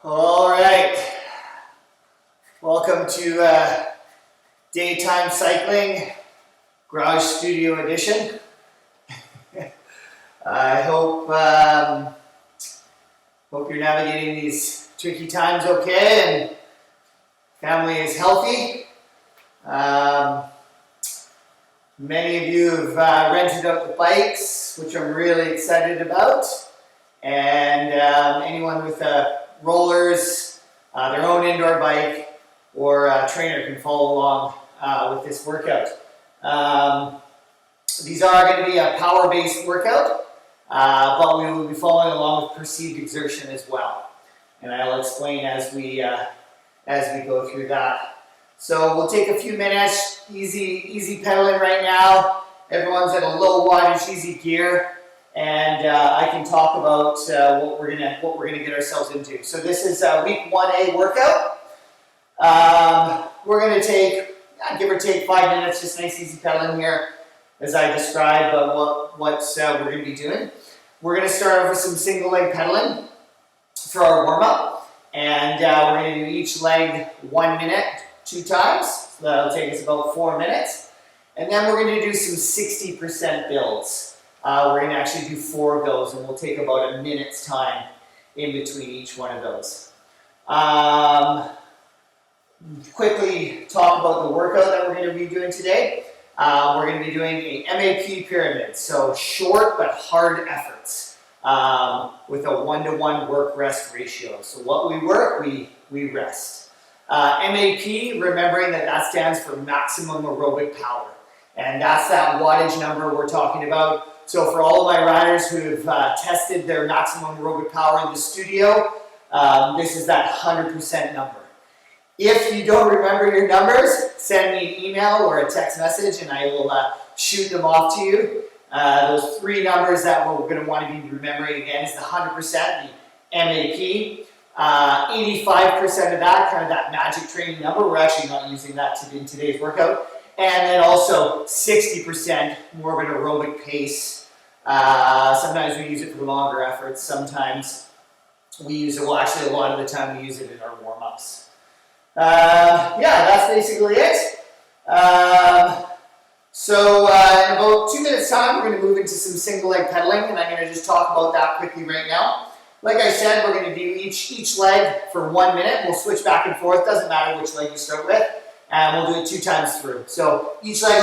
All right, welcome to Daytime Cycling Garage Studio Edition. I hope you're navigating these tricky times okay and family is healthy. Many of you have rented out the bikes, which I'm really excited about, and anyone with rollers, their own indoor bike, or a trainer can follow along with this workout. These are going to be a power-based workout, but we will be following along with perceived exertion as well. And I'll explain as we go through that. So we'll take a few minutes, easy pedaling right now. Everyone's at a low wattage, easy gear. And I can talk about what we're gonna get ourselves into. So this is week 1A workout. We're gonna take, give or take 5 minutes, just nice easy pedaling here, as I describe what we're gonna be doing. We're gonna start off with some single leg pedaling for our warm up, and we're gonna do each leg 1 minute, 2 times. So that'll take us about 4 minutes, and then we're gonna do some 60% builds. We're going to actually do 4 of those, and we'll take about a minute's time in between each one of those. Quickly talk about the workout that we're going to be doing today. We're going to be doing a MAP pyramid, so short but hard efforts with a 1-to-1 work-rest ratio. So what we work, we rest. MAP, remembering that stands for maximum aerobic power, and that's that wattage number we're talking about. So for all of my riders who have tested their maximum aerobic power in the studio, this is that 100% number. If you don't remember your numbers, send me an email or a text message and I will shoot them off to you. Those 3 numbers that we're going to want to be remembering again is the 100%, the MAP, 85% of that, kind of that magic training number. We're actually not using that in today's workout. And then also 60% more of an aerobic pace. Sometimes we use it for longer efforts. Sometimes we use it, well actually a lot of the time we use it in our warm-ups. Yeah, that's basically it. So in about 2 minutes time, we're going to move into some single leg pedaling, and I'm going to just talk about that quickly right now. Like I said, we're going to do each leg for 1 minute. We'll switch back and forth. Doesn't matter which leg you start with. And we'll do it 2 times through. So each leg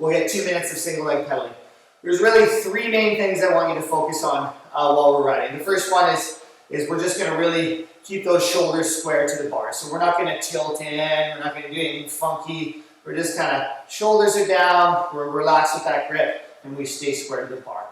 we'll get 2 minutes of single leg pedaling. There's really 3 main things I want you to focus on while we're riding. The first one is we're just going to really keep those shoulders square to the bar. So we're not going to tilt in, we're not going to do anything funky. We're just kind of, shoulders are down, we're relaxed with that grip, and we stay square to the bar.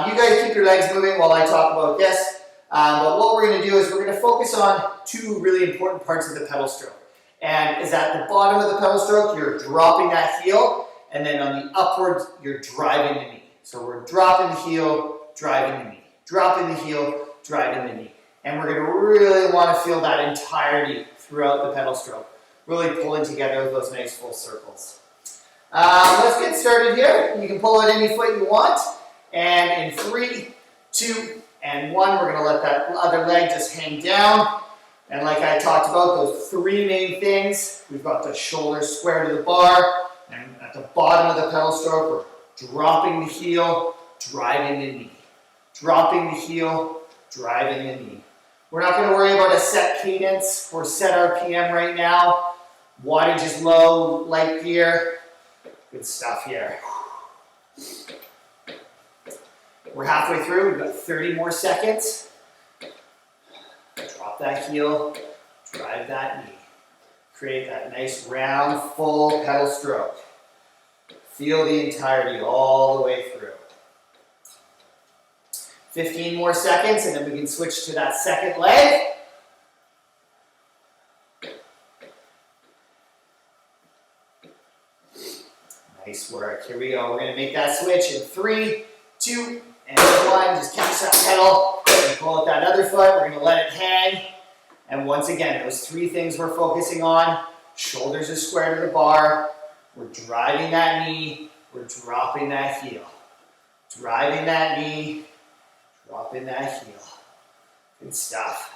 You guys keep your legs moving while I talk about this. But what we're going to do is we're going to focus on 2 really important parts of the pedal stroke. And is at the bottom of the pedal stroke, you're dropping that heel, and then on the upwards, you're driving the knee. So we're dropping the heel, driving the knee. Dropping the heel, driving the knee. And we're going to really want to feel that entirety throughout the pedal stroke. Really pulling together those nice full circles. Let's get started here. You can pull out any foot you want. And in 3, 2, and 1, we're going to let that other leg just hang down. And like I talked about, those 3 main things, we've got the shoulders square to the bar, and at the bottom of the pedal stroke, we're dropping the heel, driving the knee. Dropping the heel, driving the knee. We're not going to worry about a set cadence or set RPM right now. Wattage is low, light gear. Good stuff here. We're halfway through, we've got 30 more seconds. Drop that heel, drive that knee. Create that nice round, full pedal stroke. Feel the entirety all the way through. 15 more seconds, and then we can switch to that second leg. Nice work. Here we go. We're going to make that switch in 3, 2, and 1. Just catch that pedal. And pull out that other foot. We're going to let it hang. And once again, those 3 things we're focusing on. Shoulders are square to the bar. We're driving that knee. We're dropping that heel. Driving that knee. Dropping that heel. Good stuff.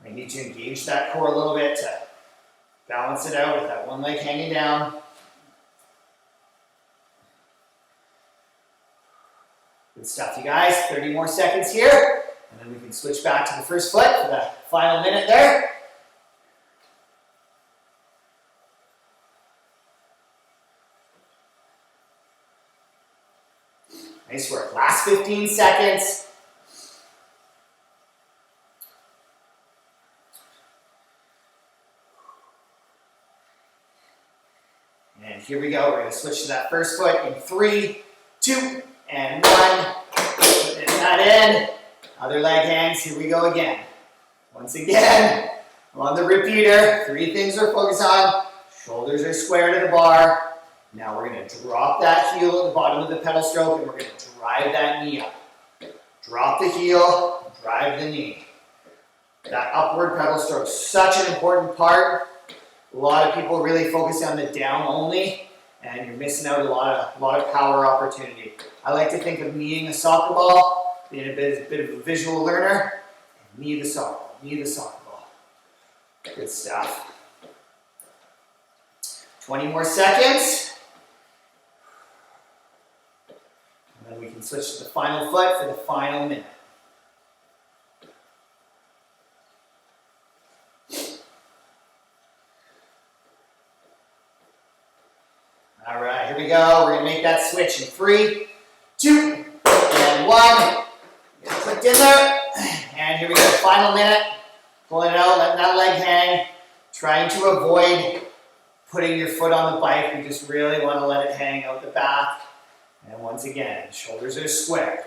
I need to engage that core a little bit to balance it out with that one leg hanging down. Good stuff, you guys. 30 more seconds here, and then we can switch back to the first foot for the final minute there. Nice work. Last 15 seconds. And here we go. We're going to switch to that first foot in 3, 2, and 1. Put that in. Other leg hangs. Here we go again. Once again, on the repeater. 3 things we're focused on. Shoulders are square to the bar. Now we're going to drop that heel at the bottom of the pedal stroke, and we're going to drive that knee up. Drop the heel, drive the knee. That upward pedal stroke is such an important part. A lot of people really focus on the down only, and you're missing out a lot of power opportunity. I like to think of kneeing a soccer ball, being a bit of a visual learner, and knee the soccer ball, knee the soccer ball. Good stuff. 20 more seconds. And then we can switch to the final foot for the final minute. All right, here we go. We're going to make that switch in 3, 2, and 1. Get clicked in there. And here we go. Final minute. Pulling it out, letting that leg hang. Trying to avoid putting your foot on the bike. We just really want to let it hang out the back. And once again, shoulders are square.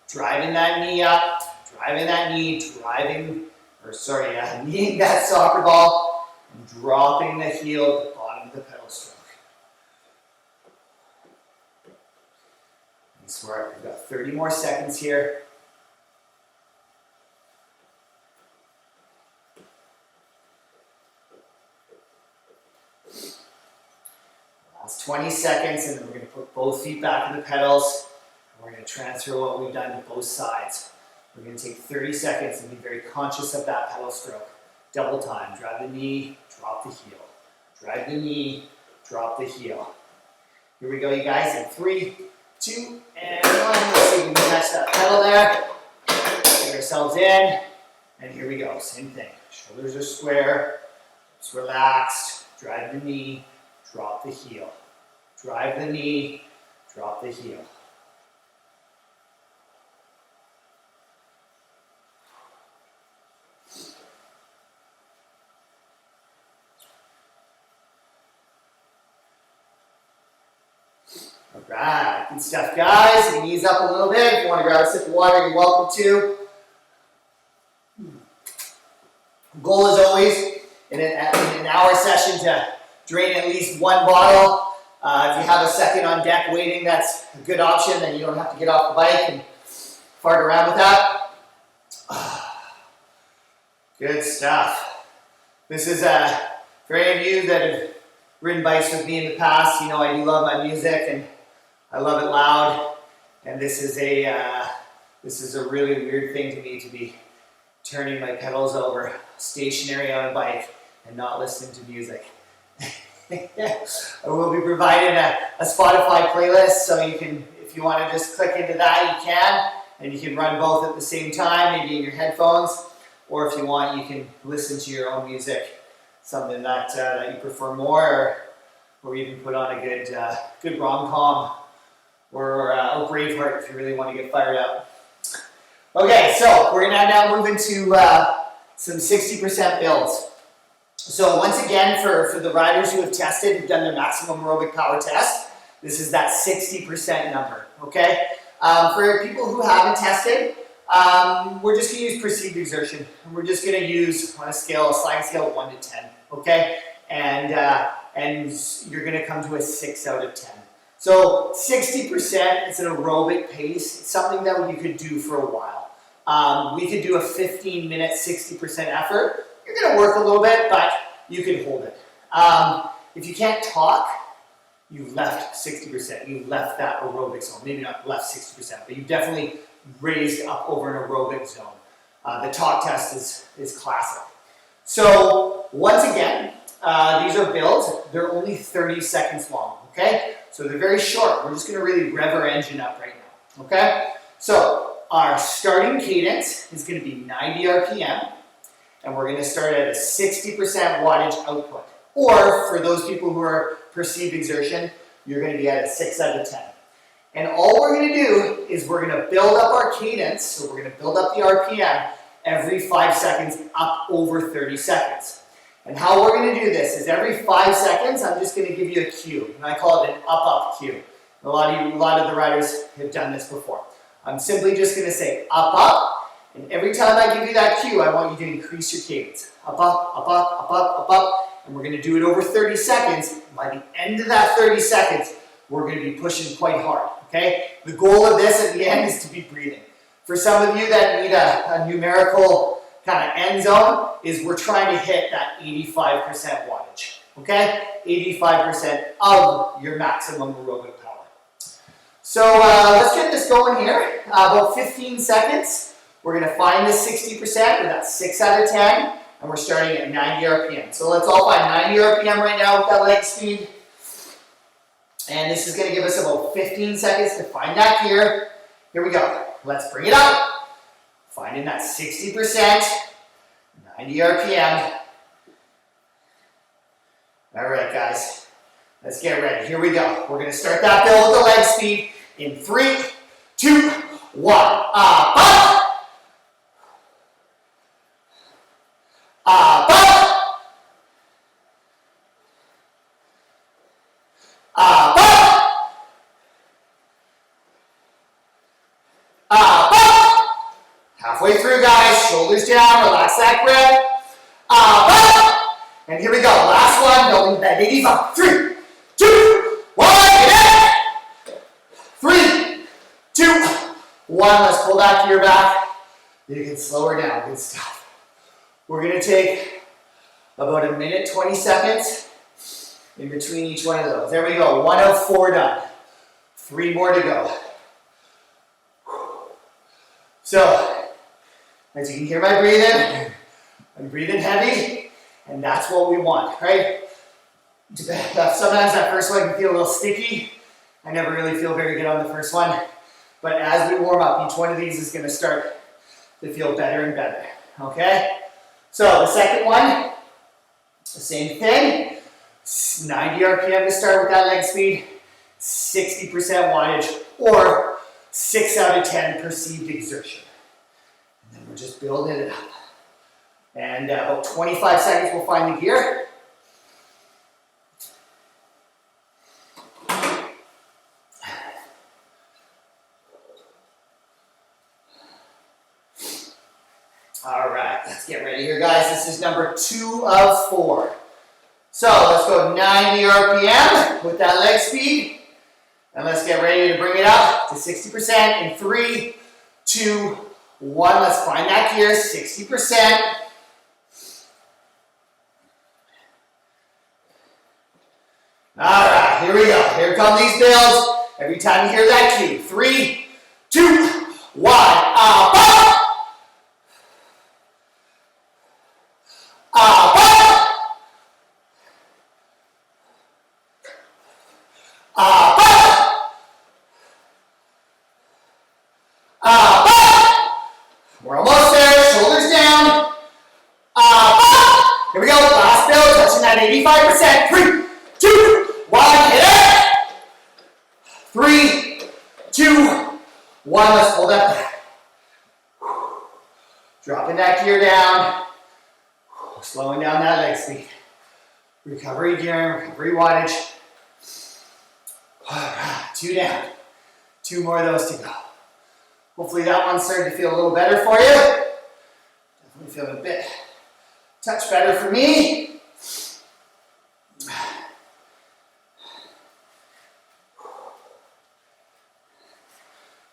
Driving that knee up, driving that knee, kneeing that soccer ball, and dropping the heel at the bottom of the pedal stroke. Nice work. We've got 30 more seconds here. Last 20 seconds, and then we're going to put both feet back in the pedals. And we're going to transfer what we've done to both sides. We're going to take 30 seconds and be very conscious of that pedal stroke. Double time. Drive the knee, drop the heel. Drive the knee, drop the heel. Here we go, you guys, in 3, 2, and 1. Let's see if we can catch that pedal there. Get ourselves in, and here we go. Same thing. Shoulders are square, hips relaxed. Drive the knee, drop the heel. Drive the knee, drop the heel. All right, good stuff, guys. Knees up a little bit. If you want to grab a sip of water, you're welcome to. Goal is always in an hour session to drain at least 1 bottle. If you have a second on deck waiting, that's a good option. Then you don't have to get off the bike and fart around with that. Good stuff. This is for any of you that have ridden bikes with me in the past, you know I do love my music and I love it loud. And this is a really weird thing to me, to be turning my pedals over stationary on a bike and not listening to music. I will be providing a Spotify playlist, so you can, if you want to just click into that, you can, and you can run both at the same time, maybe in your headphones, or if you want, you can listen to your own music, something that you prefer more, or even put on a good rom-com or Braveheart if you really want to get fired up. Okay, so we're going to now move into some 60% builds. So once again, for the riders who have tested, who've done their maximum aerobic power test, this is that 60% number, okay? For people who haven't tested, we're just going to use perceived exertion. And we're just going to use, on a sliding scale of 1 to 10, okay? And you're going to come to a 6 out of 10. So 60% is an aerobic pace. It's something that you could do for a while. We could do a 15-minute 60% effort. You're going to work a little bit, but you can hold it. If you can't talk, you've left 60%. You've left that aerobic zone. Maybe not left 60%, but you've definitely raised up over an aerobic zone. The talk test is classic. So once again, these are builds. They're only 30 seconds long, okay? So they're very short. We're just gonna really rev our engine up right now, okay? So our starting cadence is gonna be 90 RPM, and we're gonna start at a 60% wattage output. Or for those people who are perceived exertion, you're gonna be at a 6 out of 10. And all we're gonna do is we're gonna build up our cadence, so we're gonna build up the RPM every 5 seconds up over 30 seconds. And how we're gonna do this is every 5 seconds, I'm just gonna give you a cue, and I call it an up-up cue. A lot of the riders have done this before. I'm simply just gonna say up, up, and every time I give you that cue, I want you to increase your cadence. Up, up, up, up, up, up, up, up, and we're gonna do it over 30 seconds. By the end of that 30 seconds, we're gonna be pushing quite hard, okay? The goal of this at the end is to be breathing. For some of you that need a numerical kind of end zone, is we're trying to hit that 85% wattage, okay? 85% of your maximum aerobic power. So let's get this going here. About 15 seconds. We're gonna find the 60% with that 6 out of 10, and we're starting at 90 RPM. So let's all find 90 RPM right now with that leg speed. And this is gonna give us about 15 seconds to find that gear. Here we go. Let's bring it up. Finding that 60%, 90 RPM. All right, guys. Let's get ready. Here we go. We're gonna start that build with the leg speed in 3, 2, 1. Up, up. Up, up. Up, up. Up, up. Halfway through, guys. Shoulders down. Relax that grip. Up, up. And here we go. Last one. Building that 85. 3, 2, 1. Get it. 3, 2, 1. Let's pull that gear back. You can slow her down. Good stuff. We're going to take about a minute, 20 seconds in between each one of those. There we go. 1 of 4 done. 3 more to go. So, as you can hear my breathing, I'm breathing heavy, and that's what we want, right? Sometimes that first one can feel a little sticky. I never really feel very good on the first one. But as we warm up, each one of these is going to start to feel better and better, okay? So the second one, the same thing. 90 RPM to start with that leg speed, 60% wattage, or 6 out of 10 perceived exertion. And then we're just building it up. And about 25 seconds, we'll find the gear. All right, let's get ready here, guys. This is number 2 of 4. So let's go 90 RPM with that leg speed. And let's get ready to bring it up to 60% in 3, 2, 1. Let's find that gear, 60%. All right, here we go. Here come these builds. Every time you hear that cue. 3, 2, 1. Up, up. Up, up. Up, up. Up, up. We're almost there. Shoulders down. Up, up. Here we go. Last build. Touching that 85%. 3, 2, 1. Hit it. 3, 2, 1. Let's pull that back. Dropping that gear down. Slowing down that leg speed. Recovery gear, recovery wattage. All right, 2 down. 2 more of those to go. Hopefully that one's starting to feel a little better for you. Definitely feeling a bit, touch better for me.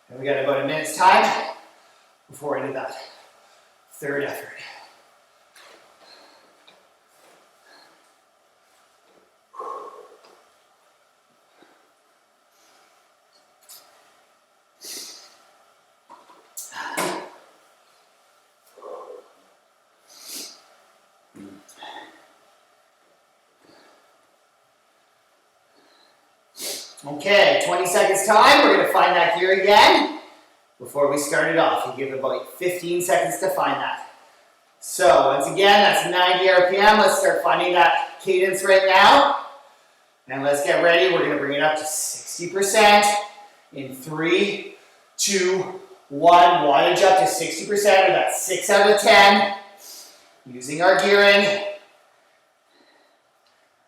And we got about a minute's time before we do that third effort. Okay, 20 seconds time. We're gonna find that gear again before we start it off. You give about 15 seconds to find that. So once again, that's 90 RPM. Let's start finding that cadence right now. And let's get ready. We're gonna bring it up to 60% in 3, 2, 1. Wattage up to 60%, or that's 6 out of 10. Using our gearing.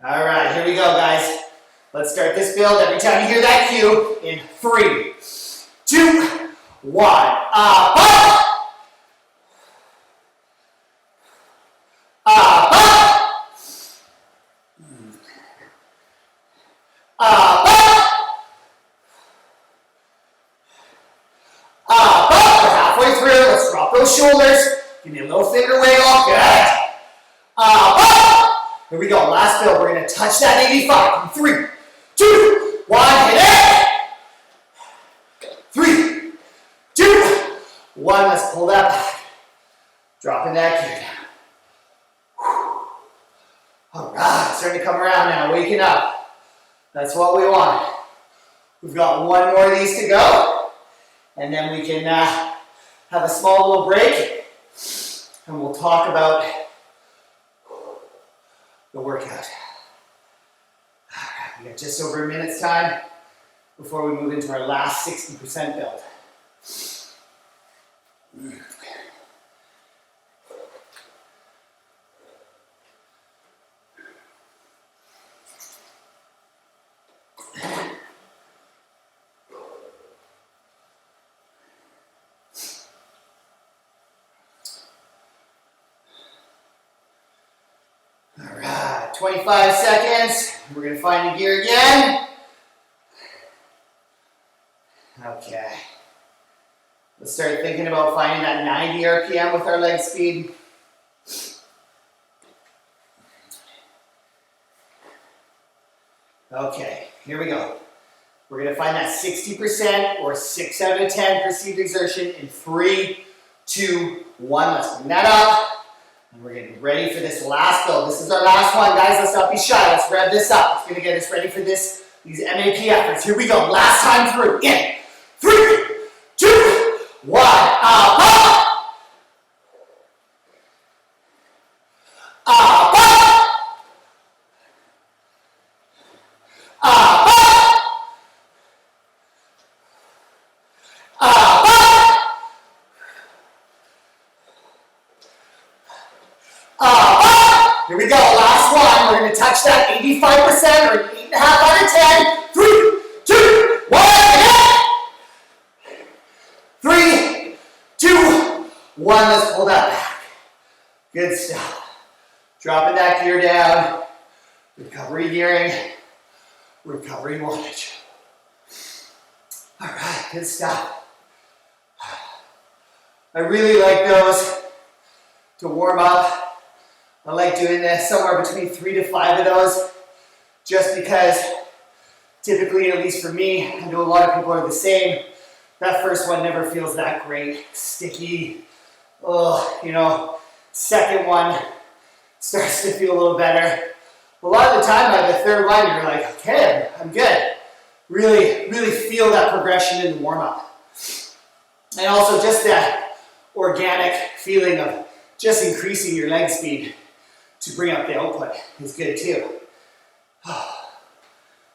All right, here we go, guys. Let's start this build. Every time you hear that cue, in 3, 2, 1. Up, up. Up, up. Up, up. Up, up. We're halfway through. Let's drop those shoulders. Give me a little finger wiggle. Good. Up, up. Here we go. Last build. We're going to touch that 85 in 3, 2, 1. Hit it. 3, 2, 1. Let's pull that back. Dropping that gear down. All right, starting to come around now, waking up. That's what we want. We've got one more of these to go, and then we can have a small little break, and we'll talk about the workout. All right, we got just over a minute's time before we move into our last 60% build. All right, 25 seconds. We're going to find the gear again. Okay. Let's start thinking about finding that 90 RPM with our leg speed. Okay, here we go. We're going to find that 60% or 6 out of 10 perceived exertion in 3, 2, 1. Let's bring that up. And we're getting ready for this last build. This is our last one, guys. Let's not be shy. Let's rev this up. It's going to get us ready for these MAP efforts. Here we go. Last time through. In 3, 2, 1. Up, up. Up, up. Up, up. Up, up. Here we go, last one. We're going to touch that 85% or 8.5 out of 10. 3, 2, 1. 3, 2, 1. Let's pull that back. Good stuff. Dropping that gear down. Recovery gearing. Recovery wattage. All right, good stuff. I really like those to warm up. I like doing this somewhere between 3 to 5 of those, just because typically, at least for me, I know a lot of people are the same. That first one never feels that great, sticky. Second one starts to feel a little better. A lot of the time by the third one, you're like, okay, I'm good. Really, really feel that progression in the warm up. And also just that organic feeling of just increasing your leg speed to bring up the output is good too.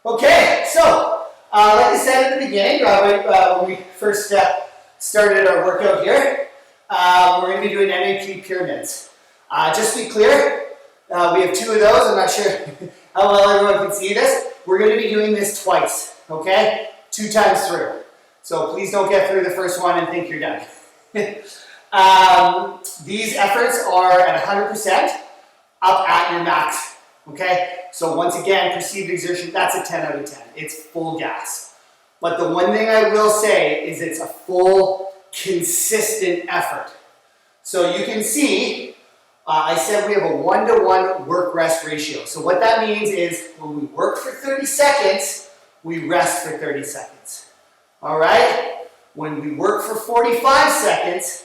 Okay, so like I said at the beginning, when we first started our workout here, we're going to be doing MAP pyramids. Just to be clear, we have 2 of those. I'm not sure how well everyone can see this. We're going to be doing this twice, okay? 2 times through. So please don't get through the first one and think you're done. These efforts are at 100%. Up at your max, okay? So once again, perceived exertion, that's a 10 out of 10. It's full gas. But the one thing I will say is it's a full, consistent effort. So you can see, I said we have a 1-to-1 work-rest ratio. So what that means is when we work for 30 seconds, we rest for 30 seconds. All right? When we work for 45 seconds,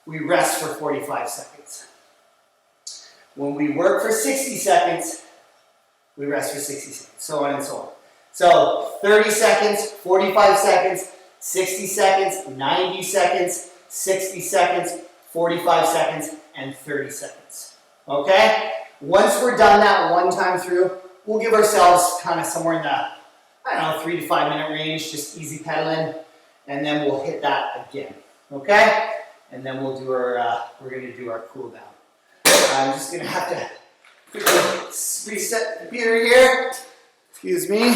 we rest for 45 seconds. When we work for 60 seconds, we rest for 60 seconds, so on and so on. So 30 seconds, 45 seconds, 60 seconds, 90 seconds, 60 seconds, 45 seconds, and 30 seconds. Okay? Once we're done that one time through, we'll give ourselves kind of somewhere in the, I don't know, 3 to 5 minute range, just easy pedaling, and then we'll hit that again. Okay? And then we'll do our, we're going to do our cool down. I'm just going to have to quickly reset the computer here. Excuse me,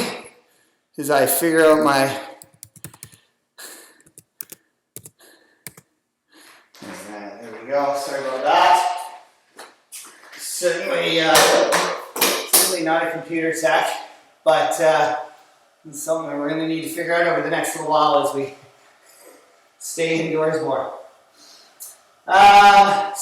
as I figure out my, there we go, sorry about that. Certainly not a computer tech, but it's something that we're going to need to figure out over the next little while as we stay indoors more. I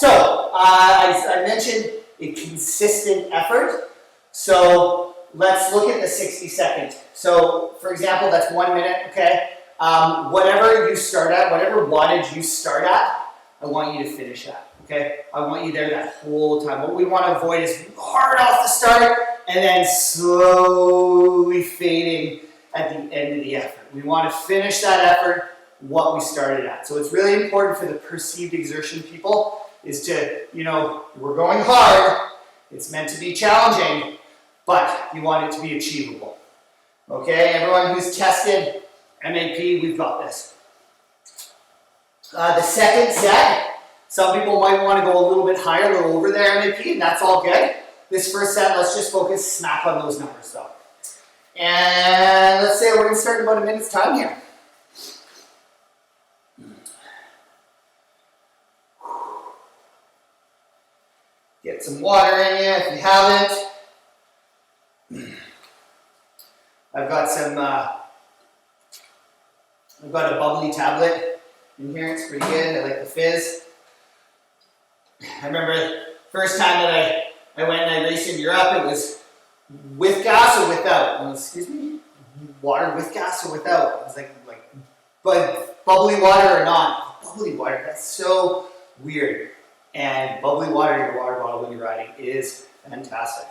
mentioned a consistent effort. So let's look at the 60 second. So for example, that's 1 minute, okay? Whatever you start at, whatever wattage you start at, I want you to finish at, okay? I want you there that whole time. What we want to avoid is hard off the start and then slowly fading at the end of the effort. We want to finish that effort what we started at. So it's really important for the perceived exertion people is to, you know, we're going hard, it's meant to be challenging, but you want it to be achievable. Okay, everyone who's tested MAP, we've got this. The second set, some people might want to go a little bit higher, a little over their MAP, and that's all good. This first set, let's just focus smack on those numbers though. And let's say we're going to start in about a minute's time here. Get some water in you if you haven't. I've got a bubbly tablet in here. It's pretty good. I like the fizz. I remember the first time that I went and I raced in Europe, it was with gas or without. Excuse me? Water with gas or without? It was but bubbly water or not? Bubbly water, that's so weird. And bubbly water in your water bottle when you're riding is fantastic.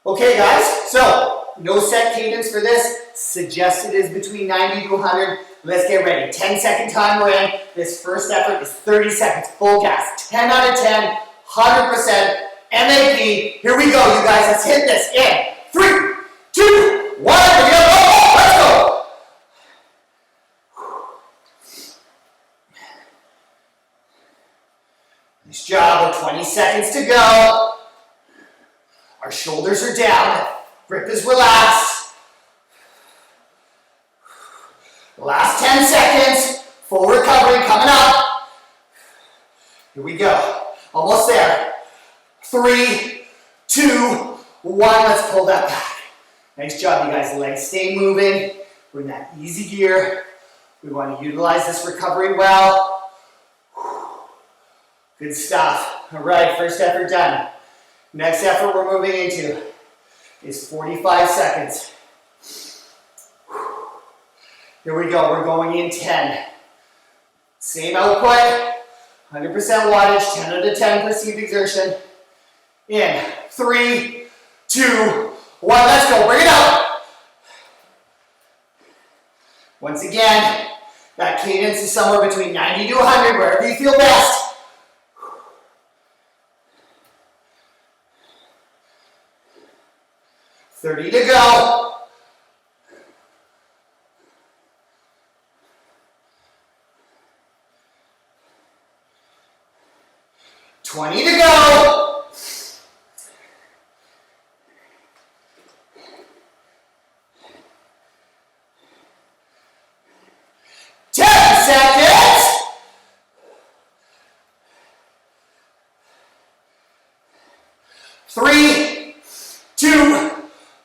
Okay guys, so no set cadence for this. Suggested is between 90 to 100. Let's get ready. 10-second time we're in. This first effort is 30 seconds, full gas. 10 out of 10, 100%. MAP. Here we go, you guys. Let's hit this in 3, 2, 1. Let's go. Nice job. 20 seconds to go. Our shoulders are down. Grip is relaxed. Last 10 seconds. Full recovery coming up. Here we go. Almost there. 3, 2, 1. Let's pull that back. Nice job, you guys. Legs stay moving. We're in that easy gear. We want to utilize this recovery well. Good stuff. All right, first effort done. Next effort we're moving into is 45 seconds. Here we go. We're going in 10. Same output. 100% wattage. 10 out of 10 perceived exertion. In 3, 2, 1. Let's go. Bring it up. Once again, that cadence is somewhere between 90 to 100, wherever you feel best. 30 to go. 20 to go. 10 seconds. 3, 2,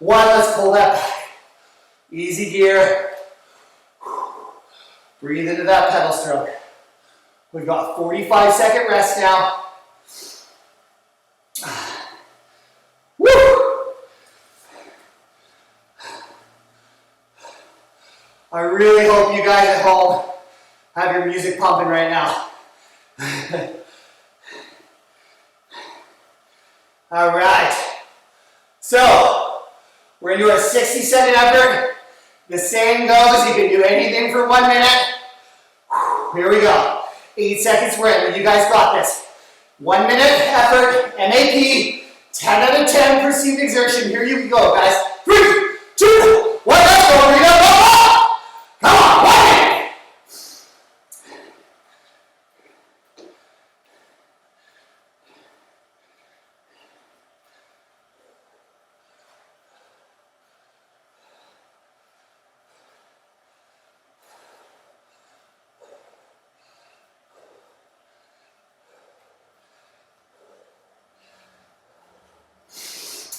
1. Let's pull that back. Easy gear. Breathe into that pedal stroke. We've got 45-second rest now. Woo! I really hope you guys at home have your music pumping right now. All right. So, We're gonna do our 60-second effort. The saying goes, you can do anything for 1 minute. Here we go. 8 seconds we're in. You guys got this. 1 minute effort, MAP, 10 out of 10 perceived exertion. Here you go, guys. 3, 2, 1, let's go. We're gonna go. Come on, 1 minute.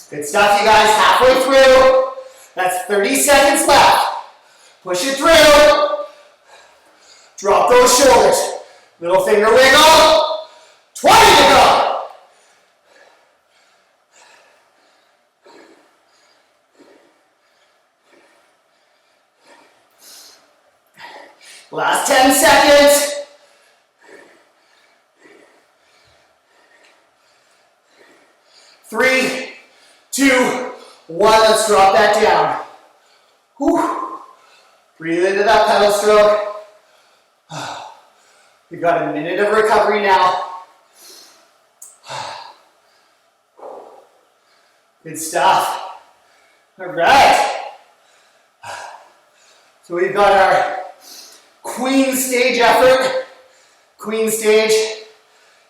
Good stuff, you guys. Halfway through. That's 30 seconds left. Push it through. Drop those shoulders. Little finger wiggle. 20 to go. Last 10 seconds. 3, 2, 1, let's drop that down. Whew. Breathe into that pedal stroke. We've got a minute of recovery now. Good stuff. All right. So we've got our Queen stage effort. Queen stage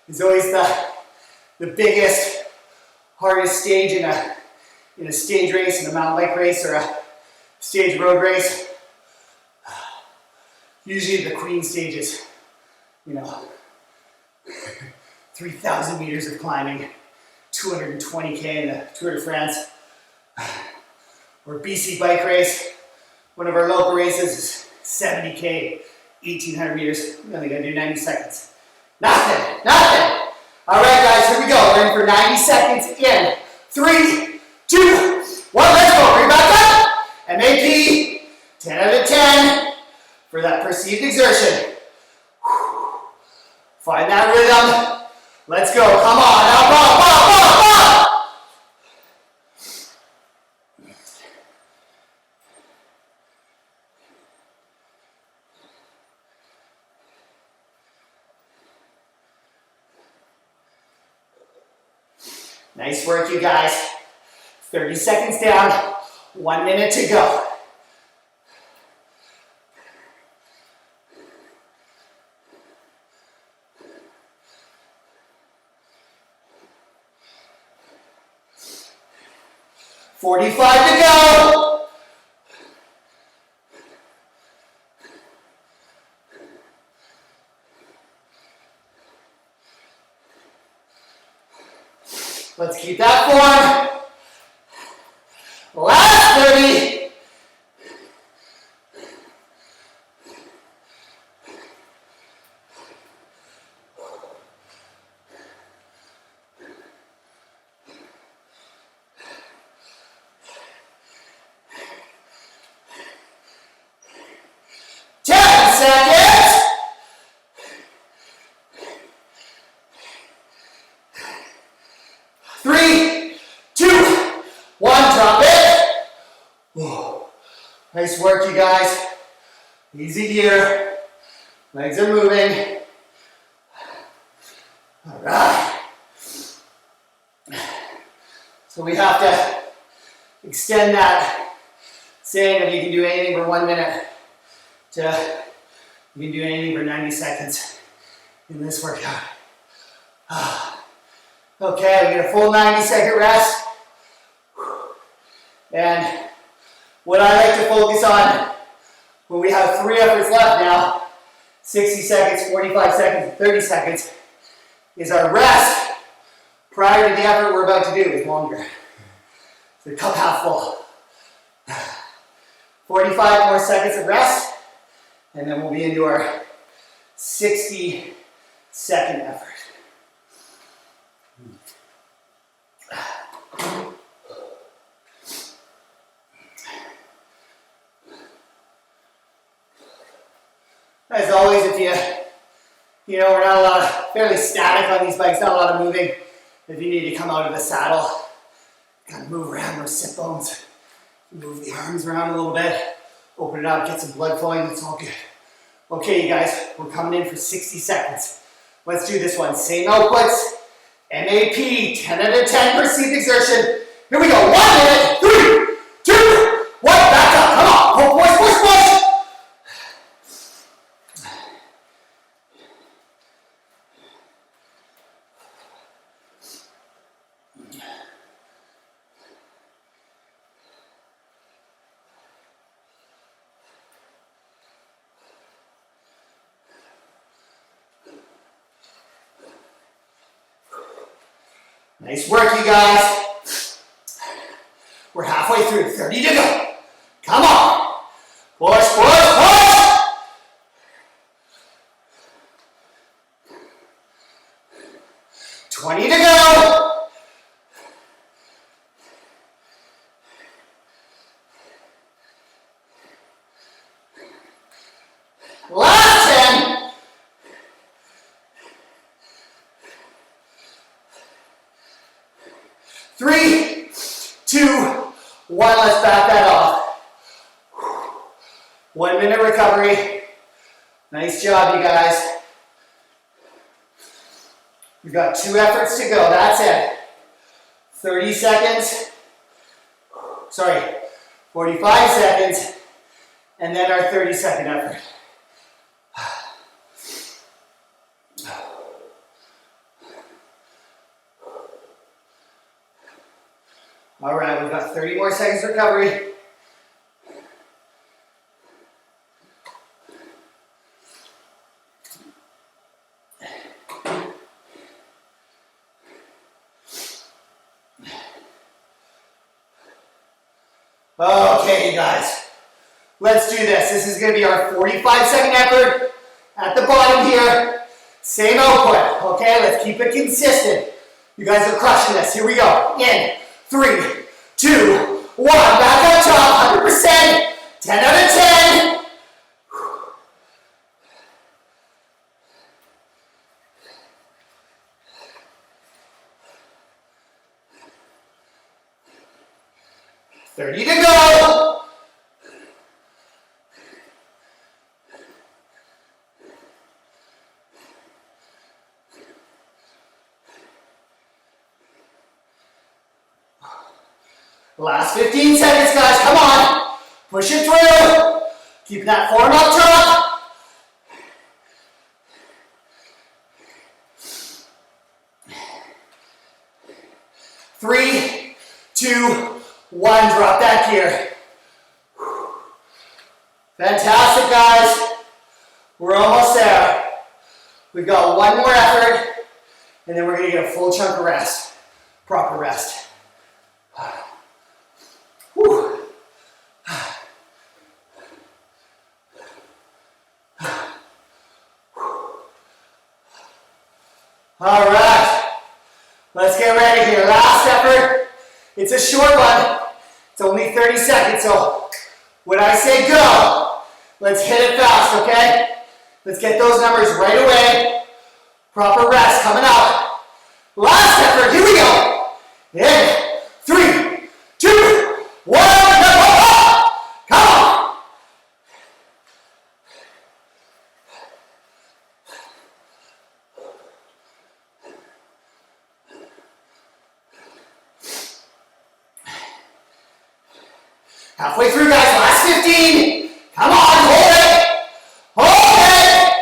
is always the biggest, hardest stage in a stage race, in a mountain bike race, or a stage road race. Usually the Queen stage is, 3,000 meters of climbing, 220K in the Tour de France, or BC bike race. One of our local races is 70K, 1,800 meters. We're only gonna do 90 seconds. Nothing. All right, guys, here we go. We're in for 90 seconds in. 3, 2, 1, let's go. Bring it back up. MAP, 10 out of 10 for that perceived exertion. Find that rhythm. Let's go. Come on. Up, up, up, up, up. Nice work, you guys. 30 seconds down, 1 minute to go. $45 to go. Let's keep that form. Last 30. Seconds. 3, 2, 1, drop it. Whoa. Nice work, you guys. Easy here. Legs are moving. All right. So we have to extend that saying that you can do anything for 1 minute to you can do anything for 90 seconds in this workout. Okay, we get a full 90-second rest. And what I like to focus on when we have 3 efforts left now, 60 seconds, 45 seconds, and 30 seconds, is our rest prior to the effort we're about to do is longer. So the cup half full. 45 more seconds of rest, and then we'll be into our 60-second effort. As always, if we're not fairly static on these bikes, not a lot of moving. If you need to come out of the saddle, kind of move around those sit bones, Move the arms around a little bit. Open it up, get some blood flowing, it's all good. Okay, you guys, we're coming in for 60 seconds. Let's do this one. Same outputs. MAP, 10 out of 10 perceived exertion. Here we go. 1 minute. 3, 2, 1. Back up. Come on. Pull, push, push, push. Nice work, you guys. We're halfway through. 30 to go. Come on. Push, push, push. $20 to go. Last 10. 3, 2, 1. Let's back that off. 1 minute recovery. Nice job, you guys. We've got 2 efforts to go. That's it. 30 seconds. Sorry, 45 seconds. And then our 30-second effort. All right, we've got 30 more seconds recovery. Okay, you guys, let's do this. This is going to be our 45-second effort at the bottom here. Same output, okay? Let's keep it consistent. You guys are crushing this. Here we go. In 3, 2, 1. Back up top, 100%. 10 out of 10. $30 to go. Last 15 seconds, guys. Come on. Push it through. Keep that form up top. Three, 2, 1. Drop that gear. Fantastic, guys. We're almost there. We've got 1 more effort, and then we're going to get a full chunk of rest. Proper rest. Whew. All right, let's get ready here. Last effort. It's a short one. It's only 30 seconds, so when I say go, let's hit it fast, okay? Let's get those numbers right away. Proper rest coming up. Last effort, here we go. In 3, 2, 1, go! Come on! Halfway through, guys. Last 15. Come on, hold it. Hold it.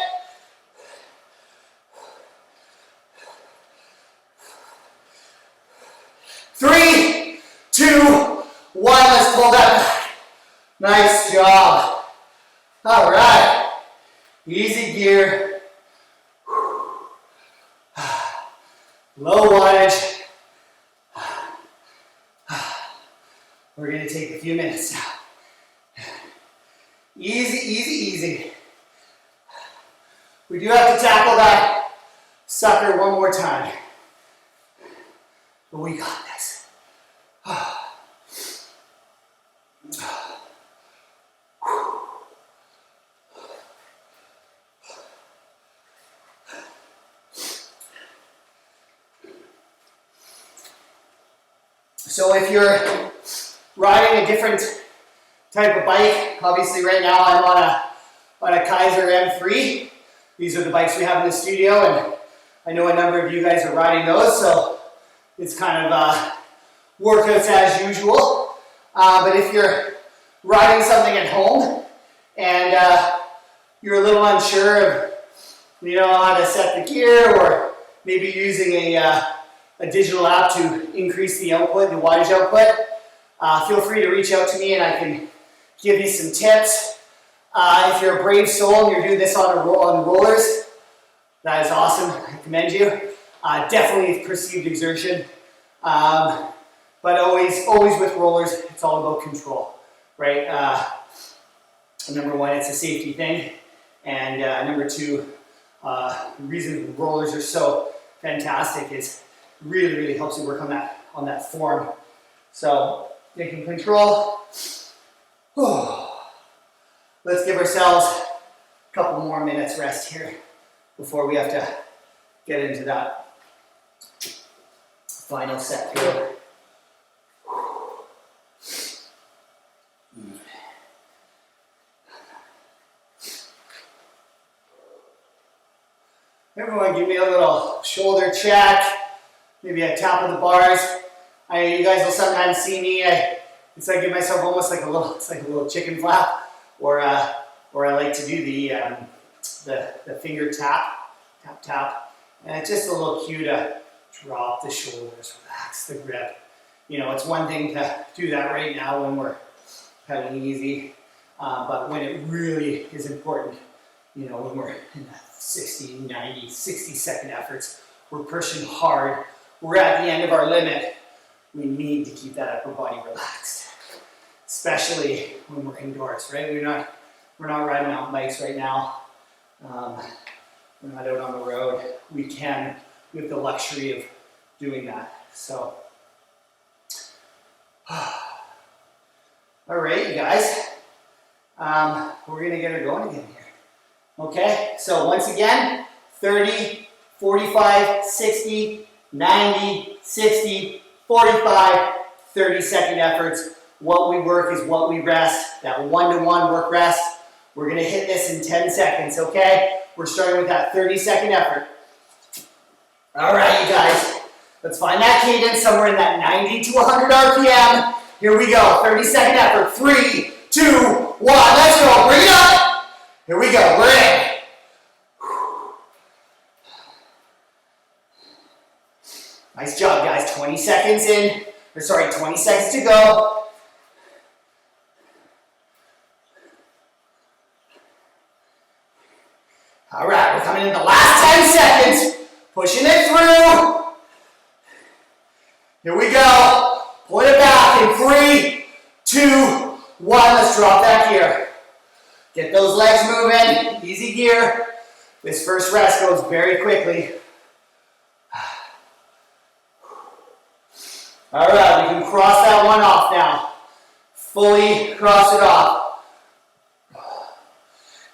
Three, 2, 1. Let's pull that back. Nice job. All right. Easy gear. Low wattage. We're going to take a few minutes now. Easy, easy, easy. We do have to tackle that sucker one more time. But we got this. So if you're riding a different type of bike. Obviously right now I'm on a Kaiser M3. These are the bikes we have in the studio, and I know a number of you guys are riding those, so it's kind of workouts as usual. But if you're riding something at home and you're a little unsure of how to set the gear, or maybe using a digital app to increase the output, the wattage output, feel free to reach out to me and I can give you some tips. If you're a brave soul and you're doing this on rollers, that is awesome. I commend you. Definitely perceived exertion, but always with rollers, it's all about control, right? Number one, it's a safety thing, and number two, the reason rollers are so fantastic is really helps you work on that form. So taking control. Let's give ourselves a couple more minutes rest here before we have to get into that final set here. Everyone give me a little shoulder check, maybe a tap of the bars. You guys will sometimes see me, it's like I give myself almost like a little chicken flap, or I like to do the finger tap, and it's just a little cue to drop the shoulders, relax the grip. It's one thing to do that right now when we're pedaling easy, but when it really is important, when we're in the 60, 90, 60-second efforts, we're pushing hard, we're at the end of our limit, we need to keep that upper body relaxed, especially when we're indoors, right? We're not riding mountain bikes right now. We're not out on the road. We have the luxury of doing that. So, all right, you guys. We're gonna get her going again here. Okay, so once again, 30, 45, 60, 90, 60, 45, 30-second efforts. What we work is what we rest. That one-to-one work rest. We're gonna hit this in 10 seconds, okay? We're starting with that 30-second effort. All right, you guys. Let's find that cadence somewhere in that 90 to 100 RPM. Here we go, 30-second effort. 3, 2, 1, let's go. Bring it up. Here we go, we're in. Nice job, guys. 20 seconds in. 20 seconds to go. All right, we're coming in the last 10 seconds. Pushing it through. Here we go. Pulling it back in 3, 2, 1. Let's drop that gear. Get those legs moving. Easy gear. This first rest goes very quickly. All right, we can cross that one off now. Fully cross it off.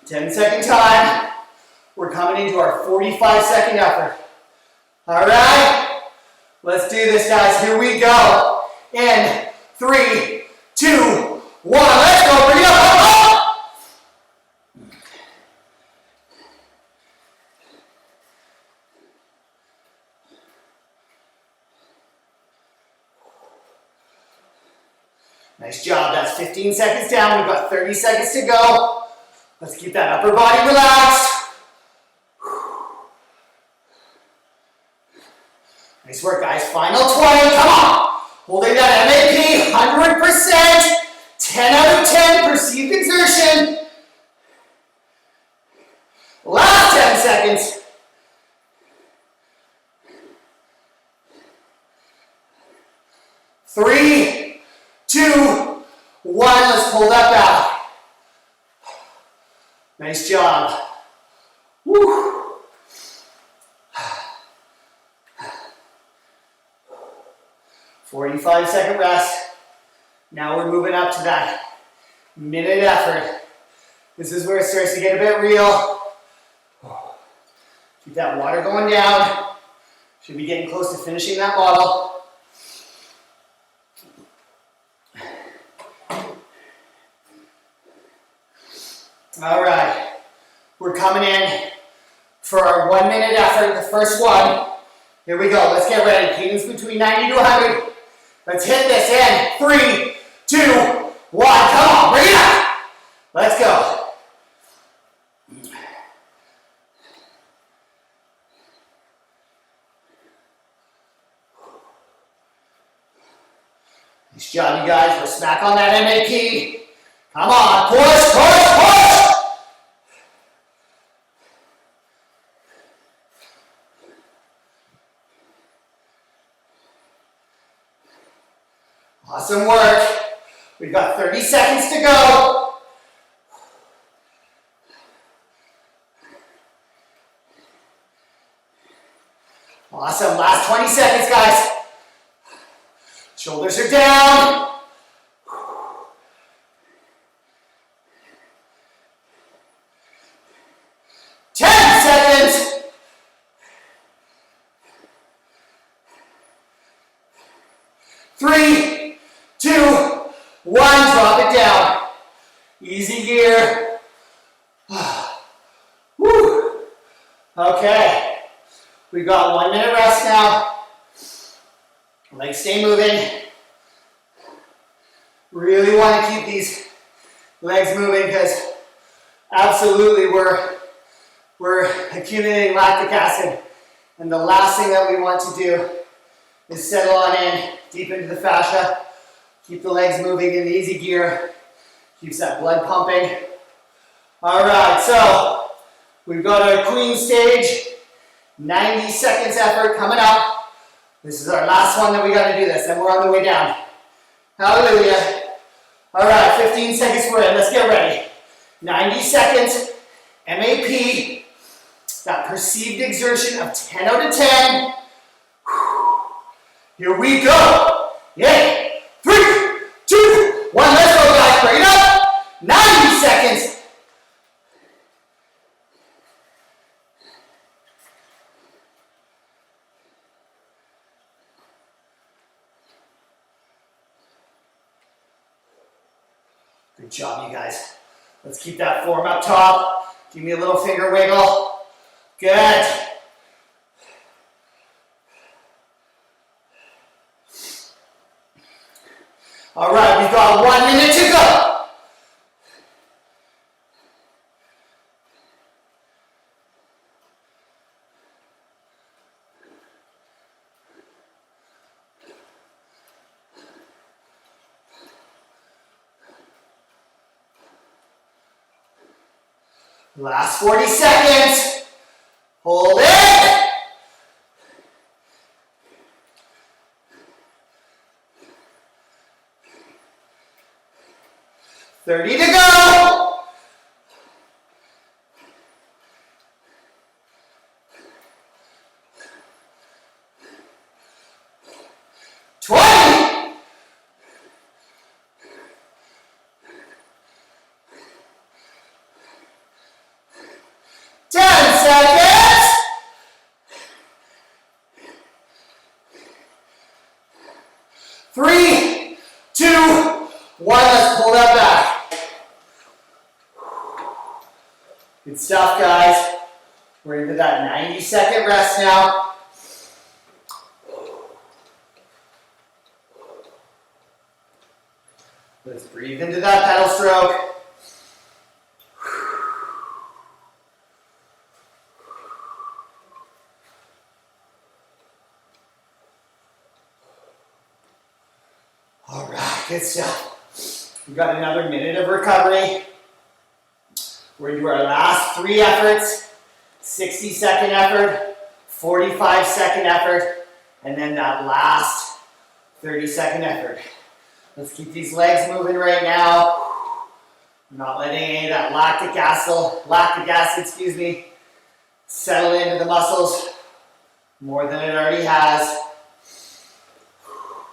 10-second time. We're coming into our 45-second effort. All right, let's do this, guys. Here we go. In 3, 2, 1. Let's go. Bring it up. Nice job. That's 15 seconds down. We've got 30 seconds to go. Let's keep that upper body relaxed. Nice work, guys. Final 20. Come on. Holding that MAP 100%. 10 out of 10. Perceived exertion. Last 10 seconds. Three, 2, 1. Let's pull that back. Nice job. Woo. 45-second rest. Now we're moving up to that minute effort. This is where it starts to get a bit real. Keep that water going down. Should be getting close to finishing that bottle. All right, we're coming in for our 1 minute effort, the first one. Here we go, let's get ready. Cadence between 90 to 100. Let's hit this in. 3, 2, 1, come on, bring it up. Let's go. Nice job, you guys. We're smack on that MAP. Come on, push, push, push! Awesome work. We've got 30 seconds to go. Awesome, last 20 seconds, guys. Shoulders are down. 10 seconds. 3, 2, 1, drop it down. Easy gear. Woo. Okay, we've got 1 minute rest now. Legs stay moving. Really want to keep these legs moving because absolutely we're accumulating lactic acid. And the last thing that we want to do is settle on in deep into the fascia. Keep the legs moving in easy gear. Keeps that blood pumping. All right, so we've got our queen stage. 90 seconds effort coming up. This is our last one that we got to do this, then we're on the way down. Hallelujah. All right, 15 seconds we're in. Let's get ready. 90 seconds, MAP, that perceived exertion of 10 out of 10. Here we go. Yay. 3, 2, 1, let's go, guys. Bring it up. 90 seconds. Good job, you guys. Let's keep that form up top. Give me a little finger wiggle. Good. All right, we've got 1 minute to go. Last 40 seconds. Hold it. $30 to go. 20. 10 seconds. 3, 2, 1. Let's pull that back. Good stuff, guys. We're into that 90-second rest now. Let's breathe into that pedal stroke. All right, good stuff. We've got another minute of recovery. We're into our last 3 efforts, 60-second effort, 45-second effort, and then that last 30-second effort. Let's keep these legs moving right now. Not letting any of that lactic acid, settle into the muscles more than it already has.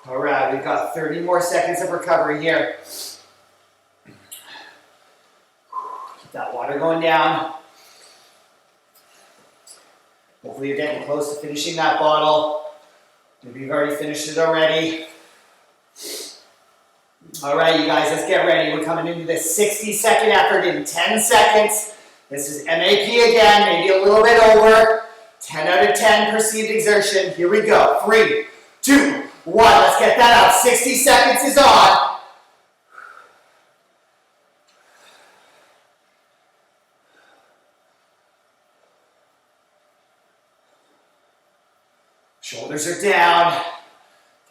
All right, we've got 30 more seconds of recovery here. Keep that water going down. Hopefully you're getting close to finishing that bottle. Maybe you've already finished it already. All right, you guys, let's get ready. We're coming into this 60-second effort in 10 seconds. This is MAP again, maybe a little bit over. 10 out of 10 perceived exertion. Here we go. 3, 2, 1. Let's get that up. 60 seconds is on. Shoulders are down.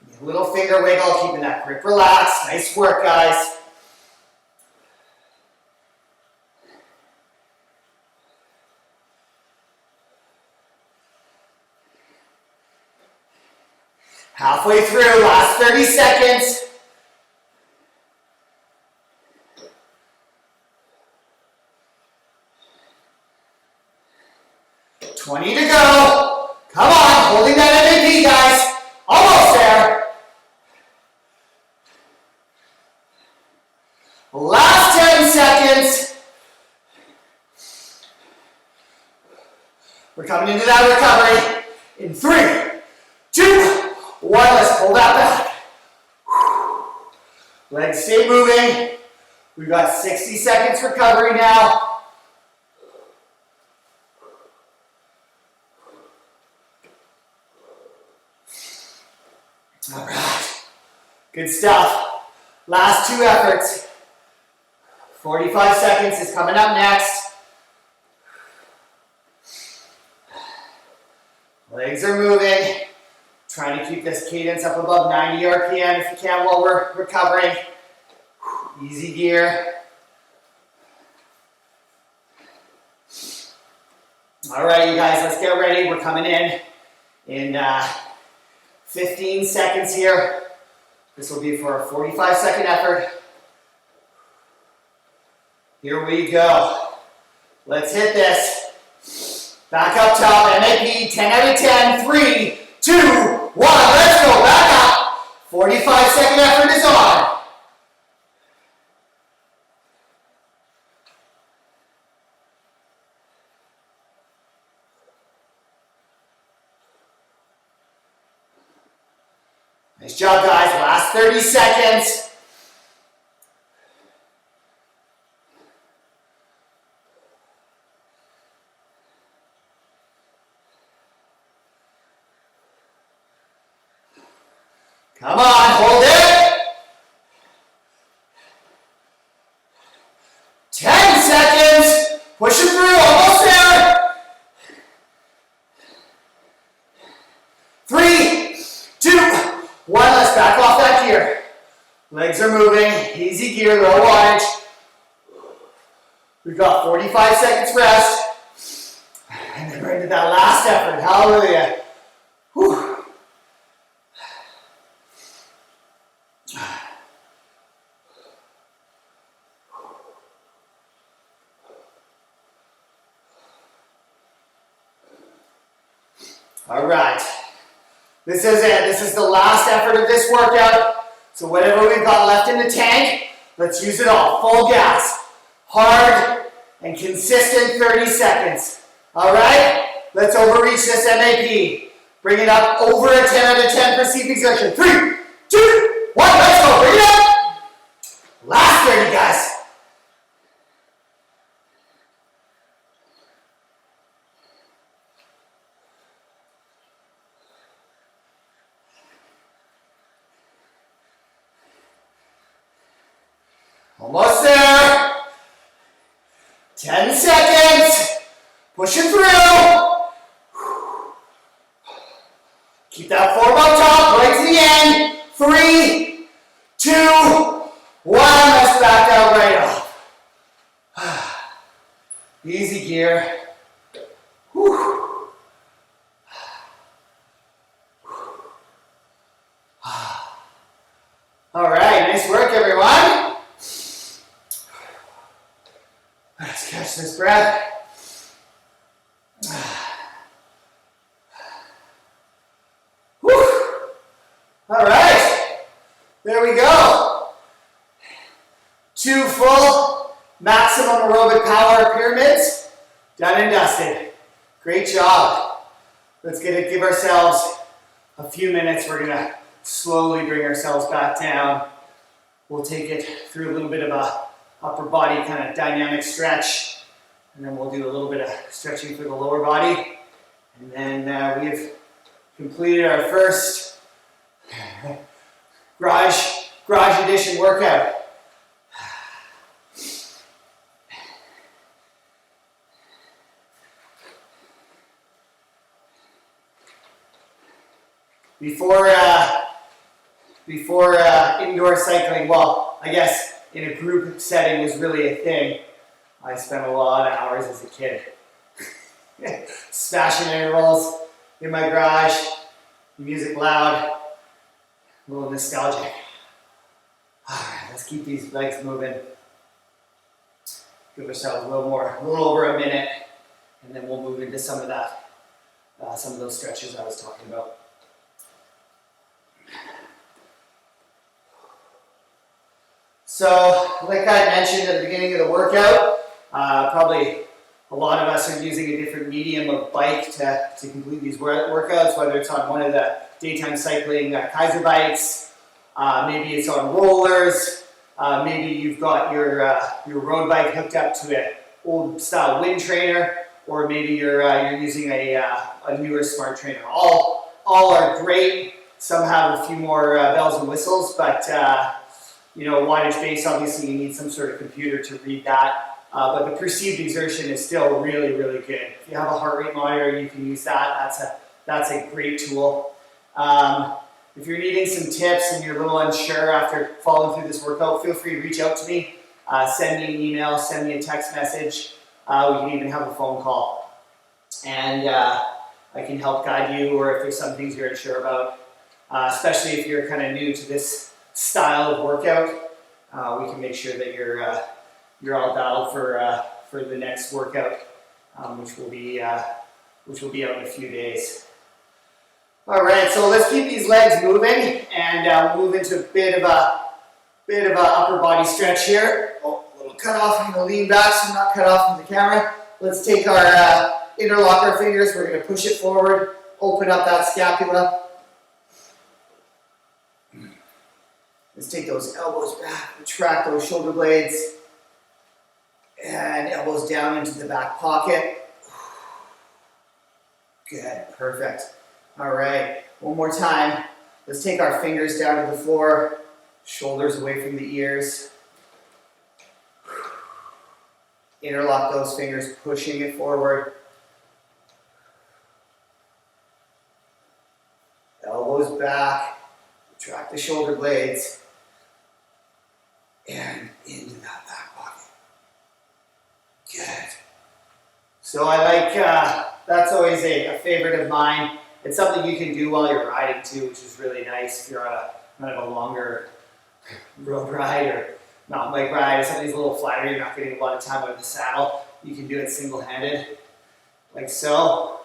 Give me a little finger wiggle, keeping that grip relaxed. Nice work, guys. Halfway through, last 30 seconds. $20 to go. Come on, holding that MAP, guys. Almost there. Last 10 seconds. We're coming into that recovery in 3, 2, 1. Let's pull that back. Legs stay moving. We've got 60 seconds recovery now. All right. Good stuff. Last 2 efforts. 45 seconds is coming up next. Legs are moving. Trying to keep this cadence up above 90 RPM if you can while we're recovering. Easy gear. All right, you guys, let's get ready. We're coming in 15 seconds here. This will be for a 45-second effort. Here we go. Let's hit this. Back up top, MAP, 10 out of 10, 3, 2, 1, let's go, back up. 45-second effort is on. Nice job, guys. Last 30 seconds. Come on, hold it. 10 seconds. Push it through, almost there. 3, 2, 1. Let's back off that gear. Legs are moving. Easy gear, low wattage. We've got 45 seconds rest. And then we're into that last effort. Hallelujah. Whew. All right, this is it. This is the last effort of this workout. So whatever we've got left in the tank, let's use it all. Full gas, hard and consistent 30 seconds. All right, let's overreach this MAP. Bring it up over a 10 out of 10 perceived exertion. 3, 2, 1, let's go. Bring it up. Last 30, guys. Almost there. 10 seconds. Push it through. Keep that form up top, right to the end. 3, 2, 1. Let's back out right off. Easy gear. Whew. All right, nice work, everyone. Let's catch this breath. Whew. All right, there we go. 2 full maximum aerobic power pyramids, done and dusted. Great job. Let's give ourselves a few minutes. We're gonna slowly bring ourselves back down. we'll take it through a little bit of a upper body kind of dynamic stretch, and then we'll do a little bit of stretching for the lower body. And then we've completed our first garage edition workout. Before indoor cycling, well, I guess in a group setting was really a thing. I spent a lot of hours as a kid smashing intervals in my garage, music loud, a little nostalgic. Alright, let's keep these legs moving. Give ourselves a little over a minute, and then we'll move into some of that, some of those stretches I was talking about. So, like I mentioned at the beginning of the workout, probably a lot of us are using a different medium of bike to complete these workouts, whether it's on one of the daytime cycling Kaiser bikes, maybe it's on rollers, maybe you've got your road bike hooked up to an old style wind trainer, or maybe you're using a newer smart trainer. All are great. Some have a few more bells and whistles, but wattage base, obviously you need some sort of computer to read that. But the perceived exertion is still really, really good. If you have a heart rate monitor, you can use that. That's a great tool. If you're needing some tips and you're a little unsure after following through this workout, feel free to reach out to me. Send me an email, send me a text message. We can even have a phone call. And I can help guide you, or if there's some things you're unsure about, especially if you're kind of new to this style of workout, we can make sure that you're all dialed for the next workout, which will be out in a few days. All right, so let's keep these legs moving, and we'll move into a bit of a upper body stretch here. Oh, a little cut off. I'm going to lean back so I'm not cut off from the camera. Let's take our interlock our fingers. We're going to push it forward, open up that scapula. Let's take those elbows back, retract those shoulder blades, and elbows down into the back pocket. Good, perfect. All right, one more time. Let's take our fingers down to the floor, shoulders away from the ears. Interlock those fingers, pushing it forward. Elbows back, retract the shoulder blades, and into that back pocket. Good. So I like, that's always a favorite of mine. It's something you can do while you're riding too, which is really nice if you're on a kind of a longer road ride or mountain bike ride, or something's a little flatter, you're not getting a lot of time out of the saddle. You can do it single-handed, like so.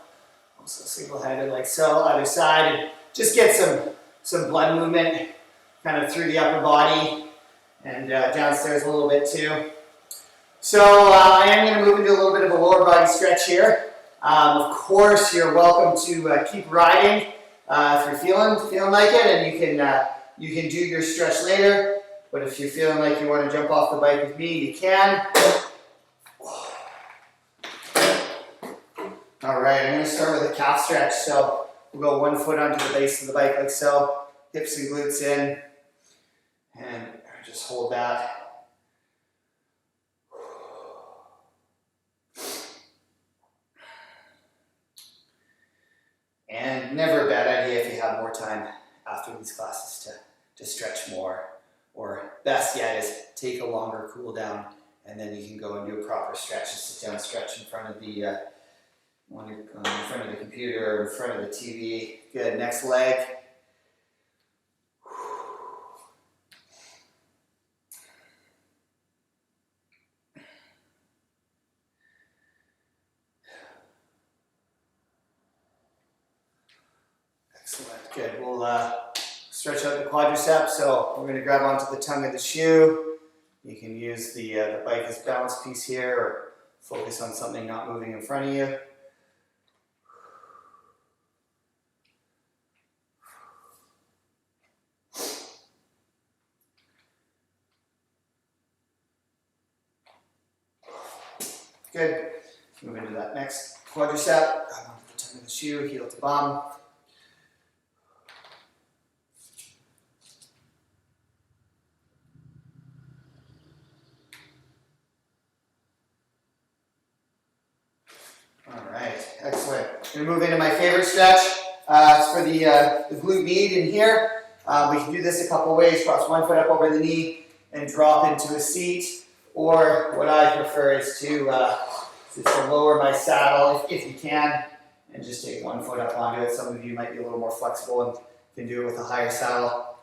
Also single-handed, like so, other side. And just get some blood movement kind of through the upper body and downstairs a little bit too. So I am going to move into a little bit of a lower body stretch here. Of course, you're welcome to keep riding if you're feeling like it, and you can do your stretch later. But if you're feeling like you want to jump off the bike with me, you can. All right, I'm going to start with a calf stretch. So we'll go one foot onto the base of the bike like so, hips and glutes in, and just hold that. And never a bad idea if you have more time after these classes to stretch more. Or best yet is take a longer cool down, and then you can go and do a proper stretch, a sit down stretch in front of the in front of the computer or in front of the TV. Good. Next leg. Excellent. Good. We'll stretch out the quadriceps. So we're going to grab onto the tongue of the shoe. You can use the bike as balance piece here, or focus on something not moving in front of you. Good. Move into that next quadricep. Grab onto the tongue of the shoe, heel to bum. All right, excellent. I'm gonna move into my favorite stretch. It's for the glute med in here. We can do this a couple ways. Cross one foot up over the knee and drop into a seat. Or what I prefer is to lower my saddle if you can, and just take one foot up onto it. Some of you might be a little more flexible and can do it with a higher saddle.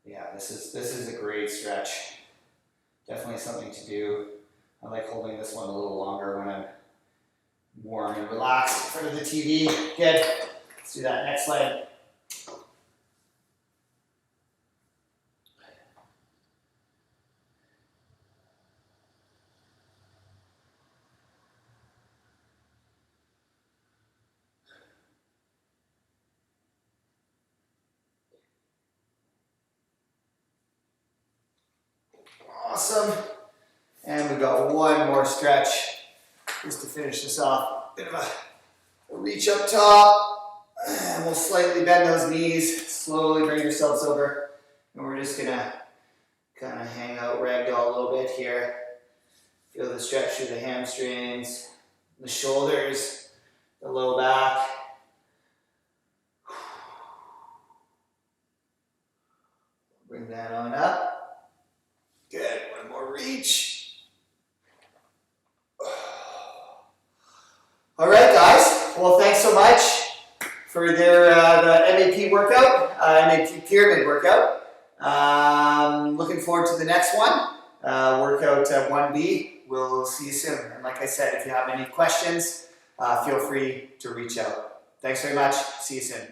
Yeah, this is a great stretch. Definitely something to do. I like holding this one a little longer when I'm warm and relaxed in front of the TV. Good. Let's do that next leg. Awesome. And we got one more stretch just to finish this off. Bit of a reach up top. And we'll slightly bend those knees. Slowly bring yourselves over. And we're just gonna kind of hang out ragdoll a little bit here. Feel the stretch through the hamstrings, the shoulders, the low back. Bring that on up. Good, one more reach. All right, guys. Well, thanks so much for the MAP workout, MAP pyramid workout. Looking forward to the next one, workout 1B. We'll see you soon. And like I said, if you have any questions, feel free to reach out. Thanks very much. See you soon.